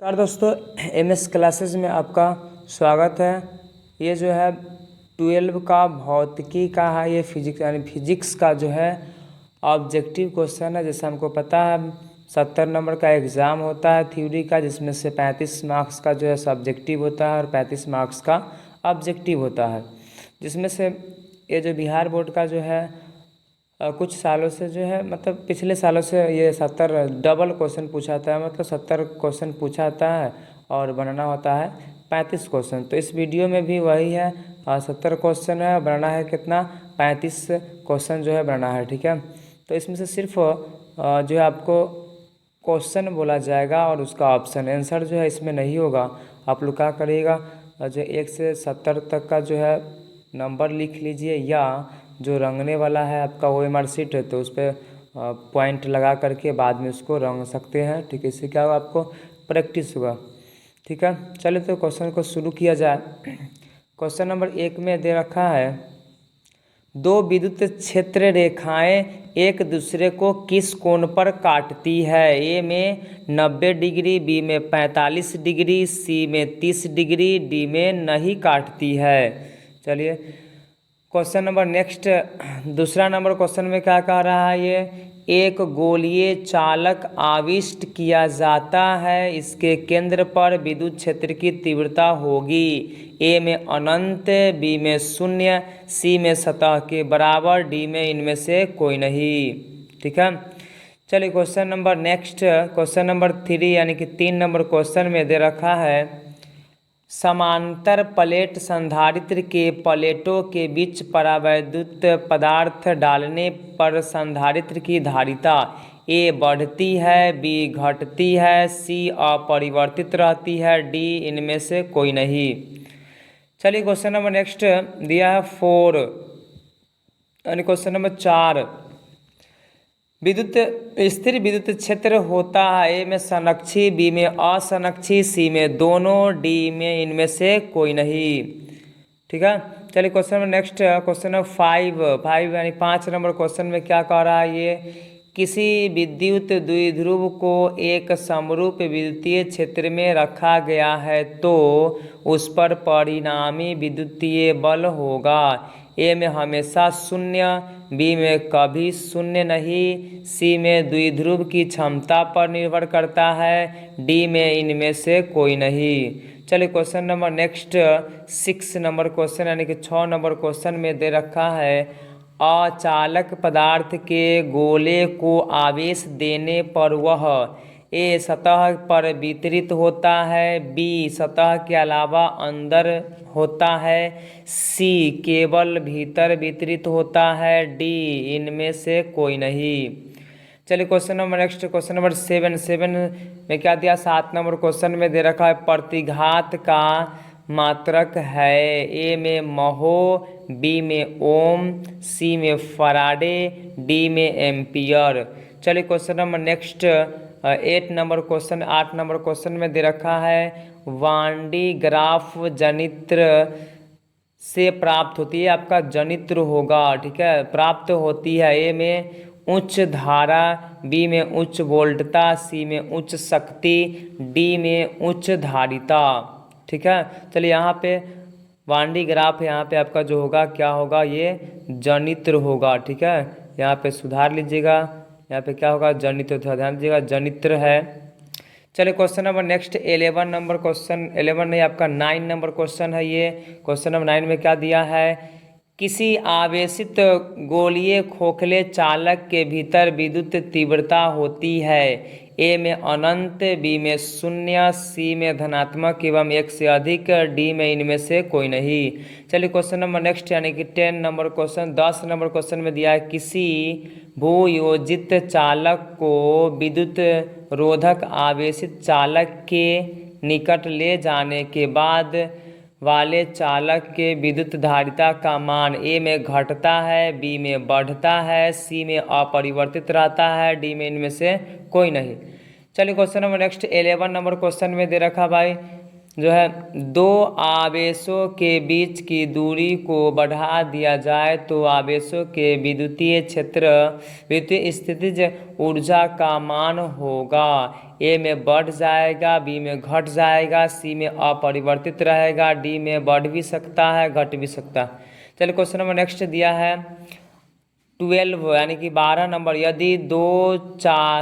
नमस्कार दोस्तों, MS classes में आपका स्वागत है। ये जो है 12 का भौतिकी का है, ये फिजिक्स यानी फिजिक्स का जो है ऑब्जेक्टिव क्वेश्चन है। जैसे हमको पता है 70 नंबर का एग्ज़ाम होता है थ्योरी का, जिसमें से 35 मार्क्स का जो है सब्जेक्टिव होता है और 35 मार्क्स का ऑब्जेक्टिव होता है। जिसमें से ये जो बिहार बोर्ड का जो है कुछ सालों से जो है मतलब पिछले सालों से ये 70 डबल क्वेश्चन पूछा था, मतलब 70 क्वेश्चन पूछा आता है और बनाना होता है 35 क्वेश्चन। तो इस वीडियो में भी वही है, 70 क्वेश्चन है, बनाना है कितना 35 क्वेश्चन जो है बनाना है। ठीक है, तो इसमें से सिर्फ जो है आपको क्वेश्चन बोला जाएगा और उसका ऑप्शन आंसर जो है इसमें नहीं होगा। आप लोग क्या करिएगा, जो 1 से 70 तक का जो है नंबर लिख लीजिए, या जो रंगने वाला है आपका OMR शीट है तो उस पर पॉइंट लगा करके बाद में उसको रंग सकते हैं। ठीक है, इससे क्या होगा, आपको प्रैक्टिस होगा। ठीक है, चलिए तो क्वेश्चन को शुरू किया जाए। क्वेश्चन नंबर 1 में दे रखा है, दो विद्युत क्षेत्र रेखाएं एक दूसरे को किस कोण पर काटती है? ए में 90 डिग्री, बी में 45 डिग्री, सी में 30 डिग्री, डी में नहीं काटती है। चलिए क्वेश्चन नंबर नेक्स्ट, दूसरा नंबर क्वेश्चन में क्या कह रहा है, ये एक गोलीय चालक आविष्ट किया जाता है, इसके केंद्र पर विद्युत क्षेत्र की तीव्रता होगी। ए में अनंत, बी में शून्य, सी में सतह के बराबर, डी में इनमें से कोई नहीं। ठीक है, चलिए question number next, question number 3 यानी कि 3 नंबर क्वेश्चन में दे रखा है, समांतर प्लेट संधारित्र के प्लेटों के बीच परावैद्युत पदार्थ डालने पर संधारित्र की धारिता ए बढ़ती है, बी घटती है, सी अपरिवर्तित रहती है, डी इनमें से कोई नहीं। चलिए क्वेश्चन नंबर नेक्स्ट दिया है 4 यानी क्वेश्चन नंबर 4, विद्युत स्थिर विद्युत क्षेत्र होता है, ए में संरक्षी, बी में असंरक्षी, सी में दोनों, डी में इनमें से कोई नहीं। ठीक है, चलिए question number next, question number 5 यानी 5 नंबर क्वेश्चन में क्या कह रहा है, ये किसी विद्युत द्विध्रुव को एक समरूप विद्युतीय क्षेत्र में रखा गया है तो उस पर परिणामी विद्युतीय बल होगा। ए में हमेशा शून्य, बी में कभी शून्य नहीं, सी में द्विध्रुव की क्षमता पर निर्भर करता है, डी में इनमें से कोई नहीं। चलिए question number next 6 number question यानी कि 6 नंबर क्वेश्चन में दे रखा है, अचालक पदार्थ के गोले को आवेश देने पर वह ए सतह पर वितरित होता है, बी सतह के अलावा अंदर होता है, सी केवल भीतर वितरित होता है, डी इनमें से कोई नहीं। चलिए question number next, question number 7 में क्या दिया, 7 नंबर क्वेश्चन में दे रखा है, प्रतिघात का मात्रक है, ए में महो, बी में ओम, सी में फराडे, डी में एम्पियर। चलिए question number next 8 number question, 8 number question में दे रखा है, वांडी ग्राफ जनित्र से प्राप्त होती है, आपका जनित्र होगा। ठीक है, प्राप्त होती है, ए में उच्च धारा, बी में उच्च वोल्टता, सी में उच्च शक्ति, डी में उच्च धारिता। ठीक है, चलिए यहाँ पे वांडी ग्राफ यहाँ पे आपका जो होगा क्या होगा, ये जनित्र होगा। ठीक है, यहाँ पे सुधार लीजिएगा, यहाँ पे क्या होगा, जनित्र, थोड़ा ध्यान दीजिएगा, जनित्र है। चलिए question number next 11 number question, 11 नहीं आपका 9 नंबर क्वेश्चन है। ये क्वेश्चन नंबर 9 में क्या दिया है, किसी आवेशित गोलीय खोखले चालक के भीतर विद्युत तीव्रता होती है, ए में अनंत, बी में शून्य, सी में धनात्मक एवं 1 से अधिक, डी में इनमें से कोई नहीं। चलिए क्वेश्चन नंबर नेक्स्ट यानी कि 10 नंबर क्वेश्चन, 10 नंबर क्वेश्चन में दिया है, किसी भूयोजित चालक को विद्युत रोधक आवेशित चालक के निकट ले जाने के बाद वाले चालक के विद्युत धारिता का मान ए में घटता है, बी में बढ़ता है, सी में अपरिवर्तित रहता है, डी में इनमें से कोई नहीं। चलिए question number next 11 number question में दे रखा भाई, जो है दो आवेशों के बीच की दूरी को बढ़ा दिया जाए तो आवेशों के विद्युतीय क्षेत्र विद्युतीय स्थितिज ऊर्जा का मान होगा। ए में बढ़ जाएगा, बी में घट जाएगा, सी में अपरिवर्तित रहेगा, डी में बढ़ भी सकता है, घट भी सकता है। चलिए क्वेश्चन नंबर नेक्स्ट दिया है 12 यानी कि 12 नंबर, यदि दो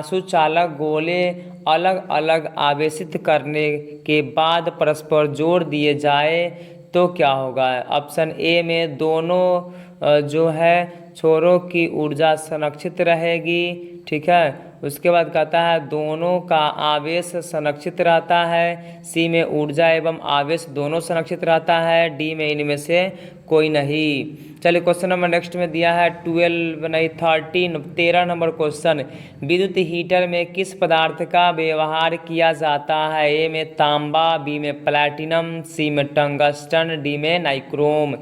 सुचालक गोले अलग अलग आवेशित करने के बाद परस्पर जोड़ दिए जाए तो क्या होगा। ऑप्शन ए में दोनों जो है छोरों की ऊर्जा संरक्षित रहेगी, ठीक है। उसके बाद कहता है दोनों का आवेश संरक्षित रहता है, सी में ऊर्जा एवं आवेश दोनों संरक्षित रहता है, डी में इनमें से कोई नहीं। चलिए क्वेश्चन नंबर नेक्स्ट में दिया है 13 नंबर क्वेश्चन, विद्युत हीटर में किस पदार्थ का व्यवहार किया जाता है। ए में तांबा, बी में प्लैटिनम, सी में टंगस्टन, डी में नाइक्रोम।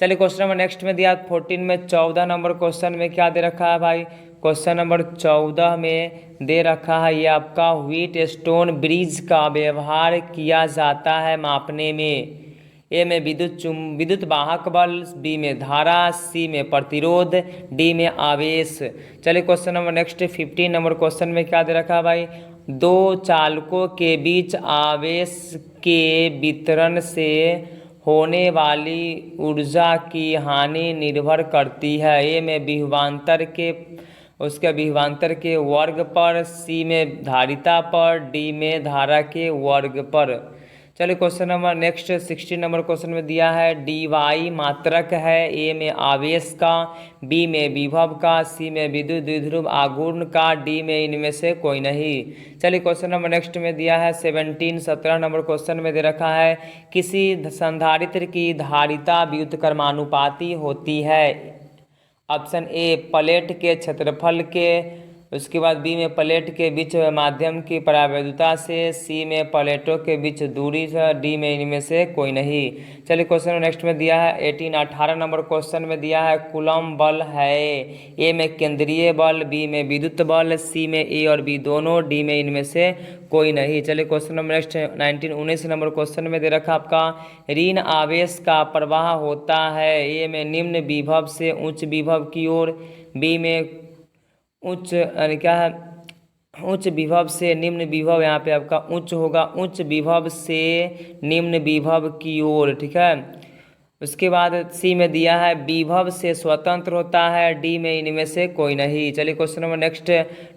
चलिए क्वेश्चन नंबर नेक्स्ट में दिया 14 में 14 नंबर क्वेश्चन में क्या दे रखा है भाई। क्वेश्चन नंबर 14 में दे रखा है ये आपका व्हीट स्टोन ब्रिज का व्यवहार किया जाता है मापने में। ए में विद्युत वाहक बल, बी में धारा, सी में प्रतिरोध, डी में आवेश। चलिए question number next 15 number question में क्या दे रखा है भाई। दो चालकों के बीच आवेश के वितरण से होने वाली ऊर्जा की हानि निर्भर करती है। ए में विभवांतर के वर्ग पर, सी में धारिता पर, डी में धारा के वर्ग पर। चलिए question number next 16 number question में दिया है डी वाई मात्रक है। ए में आवेश का, बी में विभव का, सी में विद्युत द्विध्रुव आघूर्ण का, डी में इनमें से कोई नहीं। चलिए क्वेश्चन नंबर नेक्स्ट में दिया है 17 नंबर क्वेश्चन में दे रखा है किसी संधारित्र की धारिता व्युत्क्रमानुपाती होती है। ऑप्शन ए प्लेट के क्षेत्रफल के, उसके बाद बी में प्लेट के बीच माध्यम की परावैद्युता से, सी में प्लेटों के बीच दूरी से, डी में इनमें से कोई नहीं। चलिए क्वेश्चन नेक्स्ट में दिया है 18 नंबर क्वेश्चन में दिया है कूलम बल है। ए में केंद्रीय बल, बी में विद्युत बल, सी में ए और बी दोनों, डी में इनमें से कोई नहीं। चलिए question number next 19 number question में दे रखा आपका ऋण आवेश का प्रवाह होता है। ए में निम्न विभव से उच्च विभव की ओर, बी में उच्च क्या है उच्च विभव से निम्न विभव, यहाँ पे आपका उच्च होगा, उच्च विभव से निम्न विभव की ओर, ठीक है। उसके बाद सी में दिया है विभव से स्वतंत्र होता है, डी में इनमें से कोई नहीं। चलिए question number next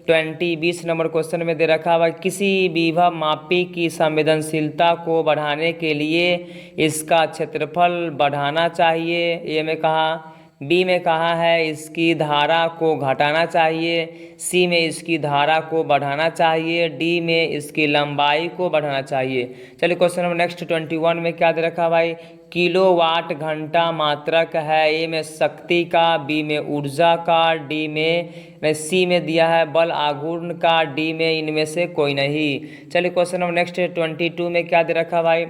20 number question में दे रखा हुआ किसी विभव मापी की संवेदनशीलता को बढ़ाने के लिए इसका क्षेत्रफल बढ़ाना चाहिए। ए में कहा, बी में कहा है इसकी धारा को घटाना चाहिए, सी में इसकी धारा को बढ़ाना चाहिए, डी में इसकी लंबाई को बढ़ाना चाहिए। चलिए क्वेश्चन नंबर नेक्स्ट 21 में क्या दे रखा भाई किलोवाट घंटा मात्रक है। ए में शक्ति का, बी में ऊर्जा का, डी में सी में दिया है बल आघूर्ण का, डी में इनमें से कोई नहीं। चलिए क्वेश्चन नंबर नेक्स्ट 22 में क्या दे रखा भाई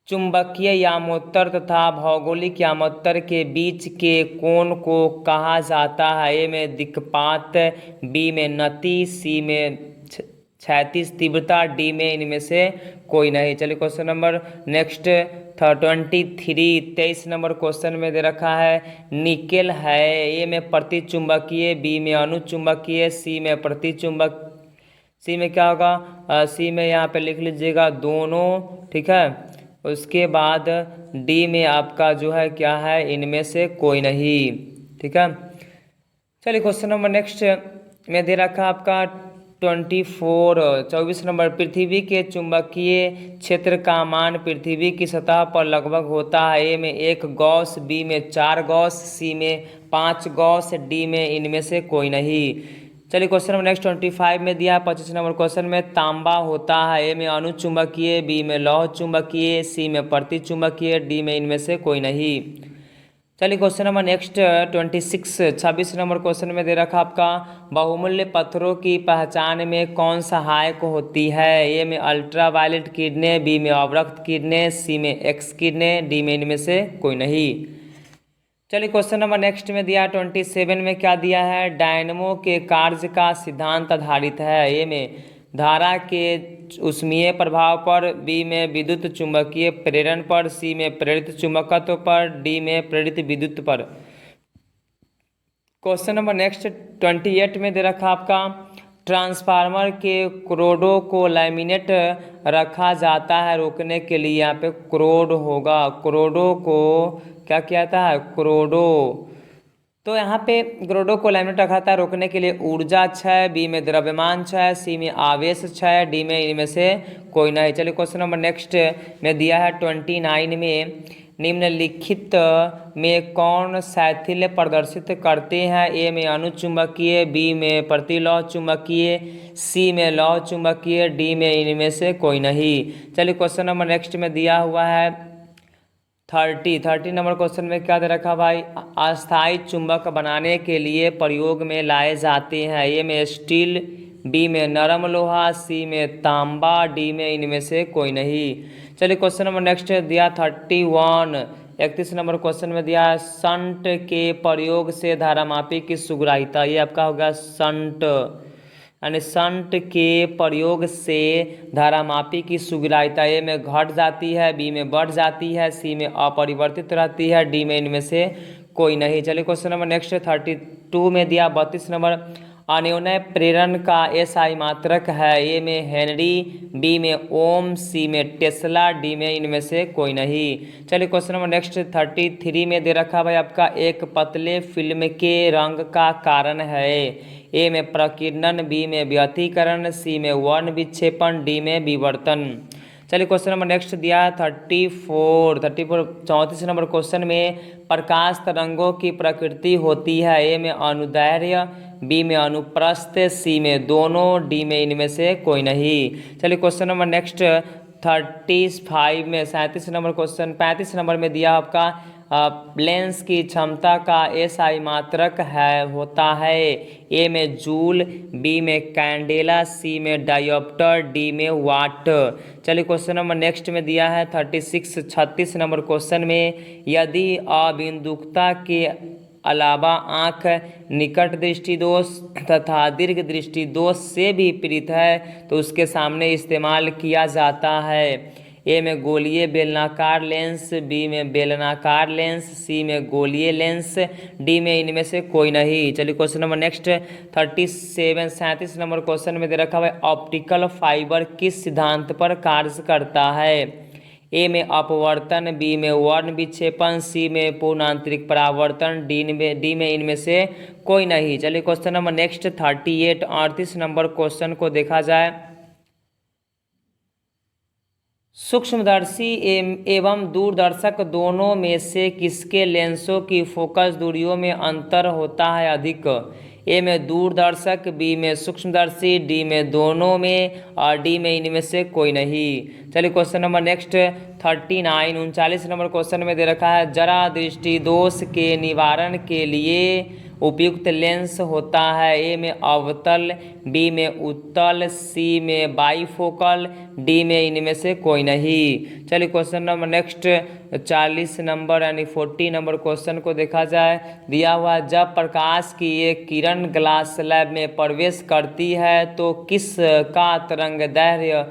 चुंबकीय यामोत्तर तथा भौगोलिक यामोत्तर के बीच के कोण को कहा जाता है। ए में दिक्पात, बी में नति, सी में क्षैतिज तीव्रता, डी में इनमें से कोई नहीं। चलिए question number next 23 number question में दे रखा है निकेल है। ए में प्रतिचुंबकीय, बी में अनुचुंबकीय, सी में प्रतिचुंबक, सी में क्या होगा सी में यहाँ पे लिख लीजिएगा दोनों, ठीक है। उसके बाद डी में आपका जो है क्या है इनमें से कोई नहीं, ठीक है। चलिए क्वेश्चन नंबर नेक्स्ट में दे रखा आपका 24 नंबर पृथ्वी के चुंबकीय क्षेत्र का मान पृथ्वी की सतह पर लगभग होता है। ए में 1 गॉस, बी में 4 गॉस, सी में 5 गॉस, डी में इनमें से कोई नहीं। चलिए क्वेश्चन नंबर नेक्स्ट 25 में दिया है 25 नंबर क्वेश्चन में तांबा होता है। ए में अनुचुंबकीय, बी में लौह चुंबकीय, सी में प्रतिचुंबकीय, डी में इनमें से कोई नहीं। चलिए question number next 26 number question में दे रखा आपका बहुमूल्य पत्थरों की पहचान में कौन सहायक होती है। ए में अल्ट्रा वायलेट किरणें, बी में अवरक्त किरणें, सी में एक्स किरणें, डी में इनमें से कोई नहीं। चलिए क्वेश्चन नंबर नेक्स्ट में दिया 27 में क्या दिया है डायनमो के कार्य का सिद्धांत आधारित है। ए में धारा के ऊष्मीय प्रभाव पर, बी में विद्युत चुंबकीय प्रेरण पर, सी में प्रेरित चुंबकत्व पर, डी में प्रेरित विद्युत पर। क्वेश्चन नंबर नेक्स्ट 28 में दे रखा आपका, ट्रांसफार्मर के क्रोडो को लैमिनेट रखा जाता है रोकने के लिए। यहाँ पे क्रोड होगा, क्रोडो को क्या किया जाता है, क्रोडो। तो यहाँ पे क्रोडो को लैमिनेट रखा जाता है रोकने के लिए। ऊर्जा क्षय, बी में द्रव्यमान क्षय, सी में आवेश क्षय, डी में इनमें से कोई नहीं। चलिए क्वेश्चन नंबर नेक्स्ट में दिया है 29 में, निम्नलिखित में कौन शैथिल्य प्रदर्शित करते हैं। ए में अनुचुंबकीय, बी में प्रतिलौह चुंबकीय, सी में लौह चुंबकीय, डी में इनमें से कोई नहीं। चलिए क्वेश्चन नंबर नेक्स्ट में दिया हुआ है 30 नंबर क्वेश्चन में क्या दे रखा भाई, अस्थायी चुंबक बनाने के लिए प्रयोग में लाए जाते हैं। ए में स्टील, बी में नरम लोहा, सी में तांबा, डी में इनमें से कोई नहीं। चलिए क्वेश्चन नंबर नेक्स्ट दिया 31 नंबर क्वेश्चन में दिया है, शंट के प्रयोग से धारामापी की सुग्राहिता। ये आपका होगा शंट, यानी शंट के प्रयोग से धारामापी की सुग्राहिता ए में घट जाती है, बी में बढ़ जाती है, सी में अपरिवर्तित रहती है, डी में इनमें से कोई नहीं। चलिए क्वेश्चन नंबर नेक्स्ट 32 में दिया 32 नंबर, अन्योन्य प्रेरण का एसआई मात्रक है। ए में हेनरी, बी में ओम, सी में टेस्ला, डी में इनमें से कोई नहीं। चलिए क्वेश्चन नंबर नेक्स्ट 33 में दे रखा भाई आपका, एक पतले फिल्म के रंग का कारण है। ए में प्रकीर्णन, बी में व्यतिकरण, सी में वर्ण विक्षेपण, डी में विवर्तन। चलिए क्वेश्चन नंबर नेक्स्ट दिया 34 34 नंबर क्वेश्चन में, प्रकाश तरंगों की प्रकृति होती है। ए में अनुदैर्घ्य, बी में अनुप्रस्थ, सी में दोनों, डी में इनमें से कोई नहीं। चलिए क्वेश्चन नंबर नेक्स्ट 35 में 37 नंबर क्वेश्चन 35 नंबर में दिया आपका, लेंस की क्षमता का एसआई मात्रक होता है। ए में जूल, बी में कैंडेला, सी में डायोप्टर, डी में वाट। चलिए क्वेश्चन नंबर नेक्स्ट में दिया है 36 नंबर क्वेश्चन में, यदि अबिंदुकता के अलावा आँख निकट दृष्टि दोष तथा दीर्घ दृष्टि दोष से भी पीड़ित है तो उसके सामने इस्तेमाल किया जाता है। ए में गोलीय बेलनाकार लेंस, बी में बेलनाकार लेंस, सी में गोलीय लेंस, डी में इनमें से कोई नहीं। चलिए question number next 37 number question में दे रखा है, ऑप्टिकल फाइबर किस सिद्धांत पर कार्य करता है। ए में अपवर्तन, बी में वर्ण विक्षेपण, सी में पूर्ण आंतरिक परावर्तन, डी में इनमें से कोई नहीं। चलिए question number next 38 number question को देखा जाए, सूक्ष्मदर्शी एवं दूरदर्शक दोनों में से किसके लेंसों की फोकस दूरियों में अंतर होता है अधिक। ए में दूरदर्शक, बी में सूक्ष्मदर्शी, डी में दोनों में और डी में इनमें से कोई नहीं। चलिए question number next 39 number question में दे रखा है, जरा दृष्टि दोष के निवारण के लिए उपयुक्त लेंस होता है। ए में अवतल, बी में उत्तल, सी में बाईफोकल, डी में इनमें से कोई नहीं। चलिए क्वेश्चन नंबर नेक्स्ट 40 नंबर यानी 40 नंबर क्वेश्चन को देखा जाए, दिया हुआ, जब प्रकाश की एक किरण ग्लास स्लैब में प्रवेश करती है तो किसका तरंगदैर्घ्य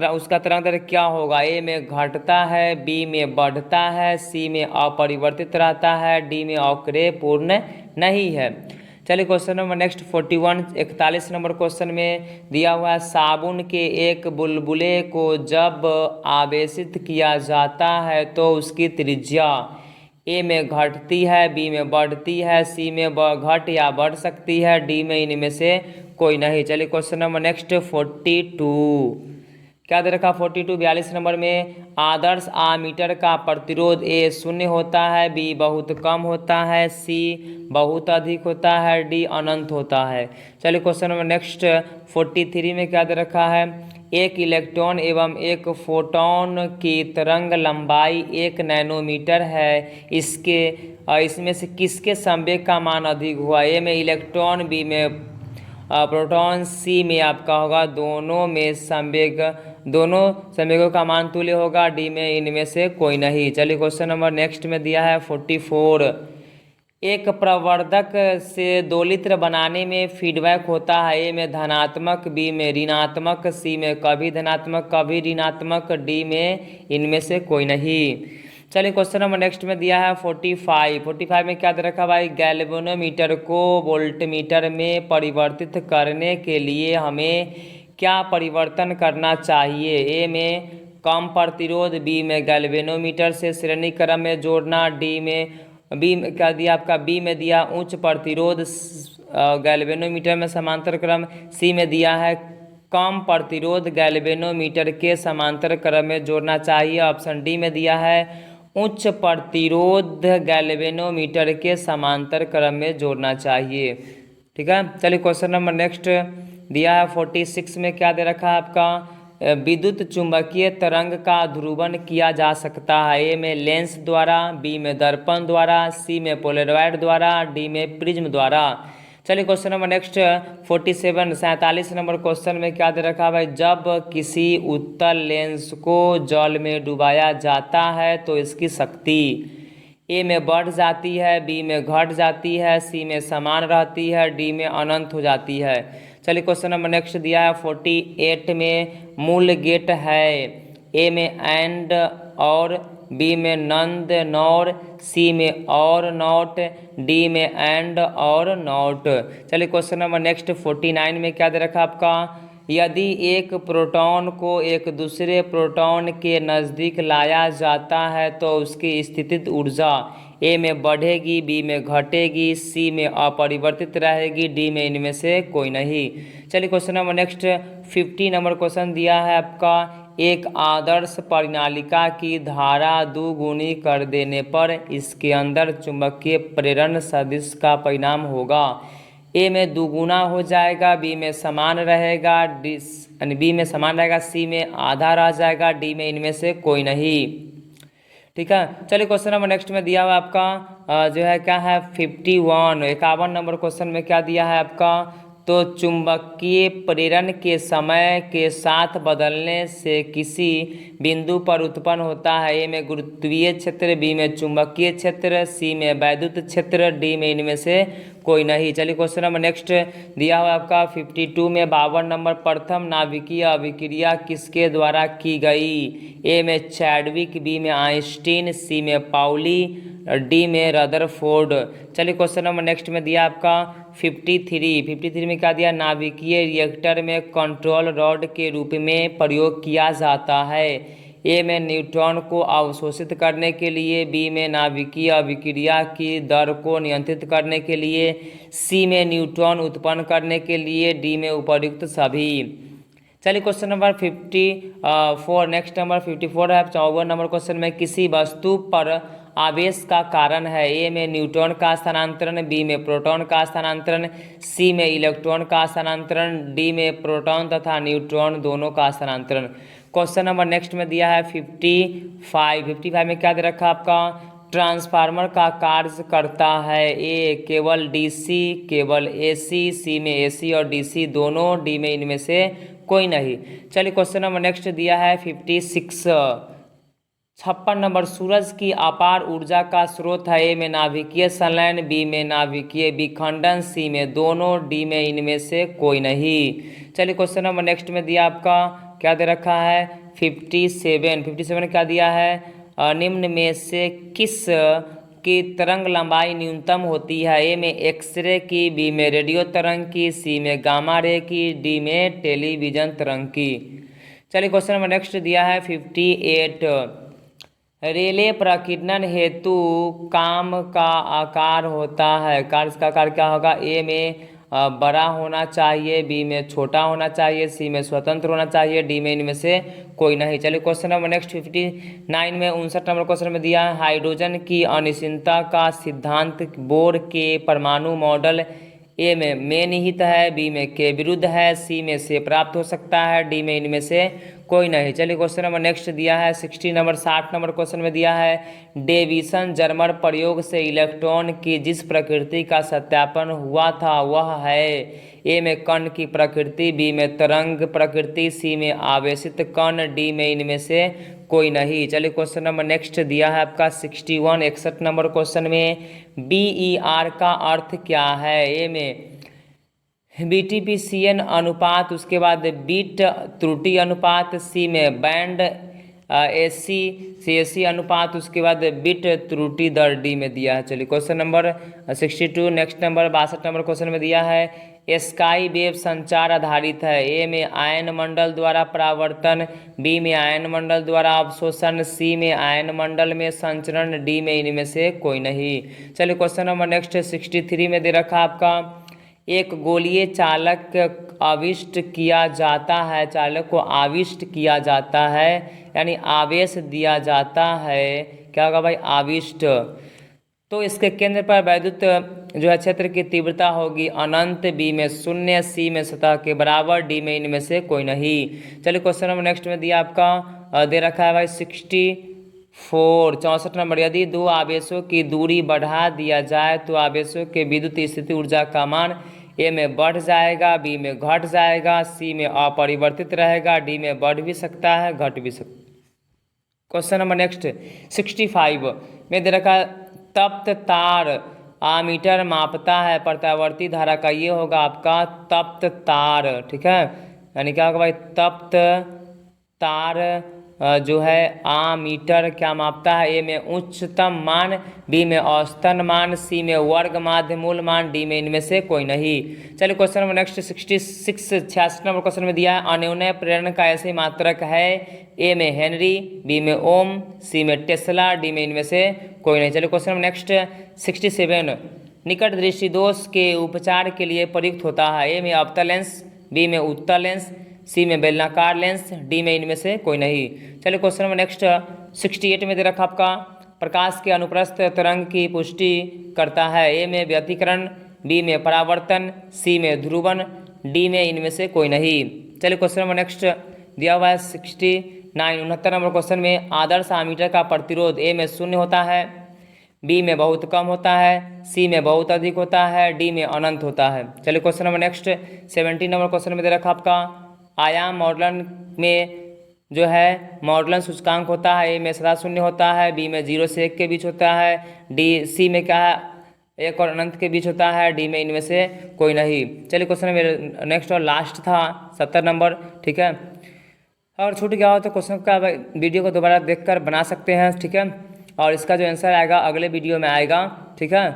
उसका तरंगदैर्घ्य क्या होगा। ए में घटता है, बी में बढ़ता है, सी में अपरिवर्तित रहता है, डी में अवक्रय पूर्ण नहीं है। चलिए question number next 41 number question में दिया हुआ है, साबुन के एक बुलबुले को जब आवेशित किया जाता है तो उसकी त्रिज्या ए में घटती है, बी में बढ़ती है, सी में घट या बढ़ सकती है, डी में इनमें से कोई नहीं। चलिए क्वेश्चन नंबर नेक्स्ट 42 क्या दे रखा 42 नंबर में, आदर्श आमीटर का प्रतिरोध ए 0 होता है, बी बहुत कम होता है, सी बहुत अधिक होता है, डी अनंत होता है। चलिए क्वेश्चन नंबर नेक्स्ट 43 में क्या दे रखा है, एक इलेक्ट्रॉन एवं एक फोटोन की तरंग लंबाई 1 नैनोमीटर है, इसमें से किसके संवेग का मान अधिक हुआ। ए में इलेक्ट्रॉन, बी में प्रोटॉन, सी में आपका होगा दोनों संवेगों का मान तुल्य होगा, डी में इनमें से कोई नहीं। चलिए क्वेश्चन नंबर नेक्स्ट में दिया है 44 एक प्रवर्धक से दोलित्र बनाने में फीडबैक होता है। ए में धनात्मक, बी में ऋणात्मक, सी में कभी धनात्मक कभी ऋणात्मक, डी में इनमें से कोई नहीं। चलिए क्वेश्चन नंबर नेक्स्ट में दिया है 45 में क्या दे रखा भाई, गैल्वेनोमीटर को वोल्टमीटर में परिवर्तित करने के लिए हमें क्या परिवर्तन करना चाहिए। ए में कम प्रतिरोध, बी में गैल्वेनोमीटर से श्रेणी क्रम में जोड़ना, बी में क्या दिया आपका, बी में दिया उच्च प्रतिरोध गैल्वेनोमीटर में समांतर क्रम, सी में दिया है कम प्रतिरोध गैल्वेनोमीटर के समांतर क्रम में जोड़ना चाहिए, ऑप्शन डी में दिया है उच्च प्रतिरोध गैल्वेनोमीटर के समांतर क्रम में जोड़ना चाहिए। ठीक है, चलिए क्वेश्चन नंबर नेक्स्ट दिया है 46 में क्या दे रखा है आपका, विद्युत चुंबकीय तरंग का ध्रुवण किया जा सकता है। ए में लेंस द्वारा, बी में दर्पण द्वारा, सी में पोलराइड द्वारा, डी में प्रिज्म द्वारा। चलिए question number next 47 number question में क्या दे रखा है भाई, जब किसी उत्तल लेंस को जल में डुबाया जाता है तो इसकी शक्ति ए में बढ़ जाती है, बी में घट जाती है, सी में समान रहती है, डी में अनंत हो जाती है। चलिए क्वेश्चन नंबर नेक्स्ट दिया है 48 में मूल गेट है। ए में एंड और, बी में नंद नौर, सी में और नॉट, डी में एंड और नॉट। चलिए क्वेश्चन नंबर नेक्स्ट 49 में क्या दे रखा आपका, यदि एक प्रोटॉन को एक दूसरे प्रोटॉन के नज़दीक लाया जाता है तो उसकी स्थितिज ऊर्जा ए में बढ़ेगी, बी में घटेगी, सी में अपरिवर्तित रहेगी, डी में इनमें से कोई नहीं। चलिए question number next 50 number question दिया है आपका, एक आदर्श परिनालिका की धारा दुगुनी कर देने पर इसके अंदर चुंबकीय प्रेरण सदिश का परिणाम होगा। ए में दुगुना हो जाएगा, बी में समान रहेगा, बी में समान रहेगा, सी में आधा रह जाएगा, डी में इनमें से कोई नहीं। ठीक है, चलिए क्वेश्चन नंबर नेक्स्ट में दिया हुआ आपका जो है क्या है 51 नंबर क्वेश्चन में क्या दिया है आपका, तो चुंबकीय प्रेरण के समय के साथ बदलने से किसी बिंदु पर उत्पन्न होता है। ए में गुरुत्वीय क्षेत्र, बी में चुंबकीय क्षेत्र, सी में वैद्युत क्षेत्र, डी में इनमें से कोई नहीं। चलिए क्वेश्चन नंबर नेक्स्ट दिया हुआ आपका 52 में 52 नंबर, प्रथम नाभिकीय अभिक्रिया किसके द्वारा की गई। ए में चैडविक, बी में आइंस्टीन, सी में पाउली, डी में रदरफोर्ड। चलिए क्वेश्चन नंबर नेक्स्ट में दिया आपका 53 में क्या दिया, नाभिकीय रिएक्टर में कंट्रोल रॉड के रूप में प्रयोग किया जाता है। ए में न्यूट्रॉन को अवशोषित करने के लिए, बी में नाभिकीय अभिक्रिया की दर को नियंत्रित करने के लिए, सी में न्यूट्रॉन उत्पन्न करने के लिए, डी में उपर्युक्त सभी। चलिए क्वेश्चन नंबर 54 नेक्स्ट नंबर 54 है 54 नंबर क्वेश्चन में, किसी वस्तु पर आवेश का कारण है। ए में न्यूट्रॉन का स्थानांतरण, बी में प्रोटॉन का स्थानांतरण, सी में इलेक्ट्रॉन का स्थानांतरण, डी में प्रोटॉन तथा न्यूट्रॉन दोनों का स्थानांतरण। क्वेश्चन नंबर नेक्स्ट में दिया है 55 में क्या दे रखा आपका, ट्रांसफार्मर का कार्य करता है। ए केवल डीसी, केवल एसी, सी में एसी और डीसी दोनों, डी में इनमें से कोई नहीं। चलिए क्वेश्चन नंबर नेक्स्ट दिया है 56 नंबर, सूरज की अपार ऊर्जा का स्रोत है। ए में नाभिकीय संलयन, बी में नाभिकीय विखंडन, सी में दोनों, डी में इनमें से कोई नहीं। चलिए क्वेश्चन नंबर नेक्स्ट में दिया आपका क्या दे रखा है 57 क्या दिया है, निम्न में से किस की तरंग लंबाई न्यूनतम होती है। ए में एक्सरे की, बी में रेडियो तरंग की, सी में गामा रे की, डी में टेलीविजन तरंग की। चलिए क्वेश्चन नंबर नेक्स्ट दिया है 58, रेले प्रकीर्णन हेतु काम का आकार होता है। कार्य का आकार क्या होगा। ए में बड़ा होना चाहिए, बी में छोटा होना चाहिए, सी में स्वतंत्र होना चाहिए, डी में इनमें से कोई नहीं। चलिए क्वेश्चन नंबर नेक्स्ट 59 में 59 नंबर क्वेश्चन में दिया है, हाइड्रोजन की अनिश्चितता का सिद्धांत बोर के परमाणु मॉडल ए में निहित है, बी में के विरुद्ध है, सी में से प्राप्त हो सकता है, डी में इनमें से कोई नहीं। चलिए क्वेश्चन नंबर नेक्स्ट दिया है 60 नंबर 60 नंबर क्वेश्चन में दिया है डेविसन जर्मर प्रयोग से इलेक्ट्रॉन की जिस प्रकृति का सत्यापन हुआ था वह है। ए में कण की प्रकृति, बी में तरंग प्रकृति, सी में आवेशित कण, डी में इनमें से कोई नहीं। चलिए क्वेश्चन नंबर नेक्स्ट दिया है आपका 61 61 नंबर क्वेश्चन में BER का अर्थ क्या है। ए में BTPCN अनुपात, उसके बाद बीट त्रुटि अनुपात, सी में बैंड SC CSC अनुपात, उसके बाद बिट त्रुटि दर, डी में दिया है। चलिए question number 62 next number 62 number question में दिया है स्काई वेव संचार आधारित है। ए में आयन मंडल द्वारा परावर्तन, बी में आयन मंडल द्वारा अवशोषण, सी में आयन मंडल में संचरण, डी में इनमें से कोई नहीं। चलिए क्वेश्चन नंबर नेक्स्ट 63 में दे रखा आपका एक गोलीय चालक आविष्ट किया जाता है, चालक को आविष्ट किया जाता है यानी आवेश दिया जाता है। क्या होगा भाई? आविष्ट। तो इसके केंद्र पर वैद्युत जो है क्षेत्र की तीव्रता होगी अनंत, बी में शून्य, सी में सतह के बराबर, डी में इनमें से कोई नहीं। चलिए क्वेश्चन नंबर नेक्स्ट में दिया आपका दे रखा है भाई 64 नंबर यदि दो आवेशों की दूरी बढ़ा दिया जाए तो आवेशों के विद्युत स्थिति ऊर्जा का मान ए में बढ़ जाएगा, बी में घट जाएगा, सी में अपरिवर्तित रहेगा, डी में बढ़ भी सकता है घट भी सकता है। क्वेश्चन नंबर नेक्स्ट 65 में दे रखा तप्त तार आमीटर मापता है प्रत्यावर्ती धारा का, ये होगा आपका तप्त तार। ठीक है, यानी क्या होगा भाई? तप्त तार जो है आमीटर क्या मापता है। ए में उच्चतम मान, बी में औसतन मान, सी में वर्ग माध्य मूल मान, डी में इनमें से कोई नहीं। चलिए question number next 66 number question में दिया है अन्योन्य प्रेरण का ऐसे मात्रक है। ए में हेनरी, बी में ओम, सी में टेस्ला, डी में इनमें से कोई नहीं। चलिए क्वेश्चन नंबर नेक्स्ट 67 निकट दृष्टि दोष के उपचार के लिए प्रयुक्त होता है। ए में अवतल लेंस, बी में उत्तल लेंस, सी में बेलनाकार लेंस, डी में इनमें से कोई नहीं। चलिए क्वेश्चन नंबर नेक्स्ट 68 में दे रखा आपका प्रकाश के अनुप्रस्थ तरंग की पुष्टि करता है। ए में व्यतिकरण, बी में परावर्तन, सी में ध्रुवन, डी में इनमें से कोई नहीं। चलिए क्वेश्चन नंबर नेक्स्ट दिया हुआ है 69 नंबर क्वेश्चन में आदर्श आमीटर का प्रतिरोध ए में 0 होता है, बी में बहुत कम होता है, सी में बहुत अधिक होता है, डी में अनंत होता है। चलिए question number next 70 number question में दे रखा आपका आयाम मॉडलन में जो है मॉडलन सूचकांक होता है। ए में सदा 0 होता है, बी में 0 से 1 के बीच होता है, सी में क्या है 1 और अनंत के बीच होता है, डी में इनमें से कोई नहीं। चलिए क्वेश्चन मेरे नेक्स्ट और लास्ट था 70 नंबर। ठीक है, और छूट गया हो तो क्वेश्चन का वीडियो को दोबारा देखकर बना सकते हैं। ठीक है, और इसका जो आंसर आएगा अगले वीडियो में आएगा। ठीक है।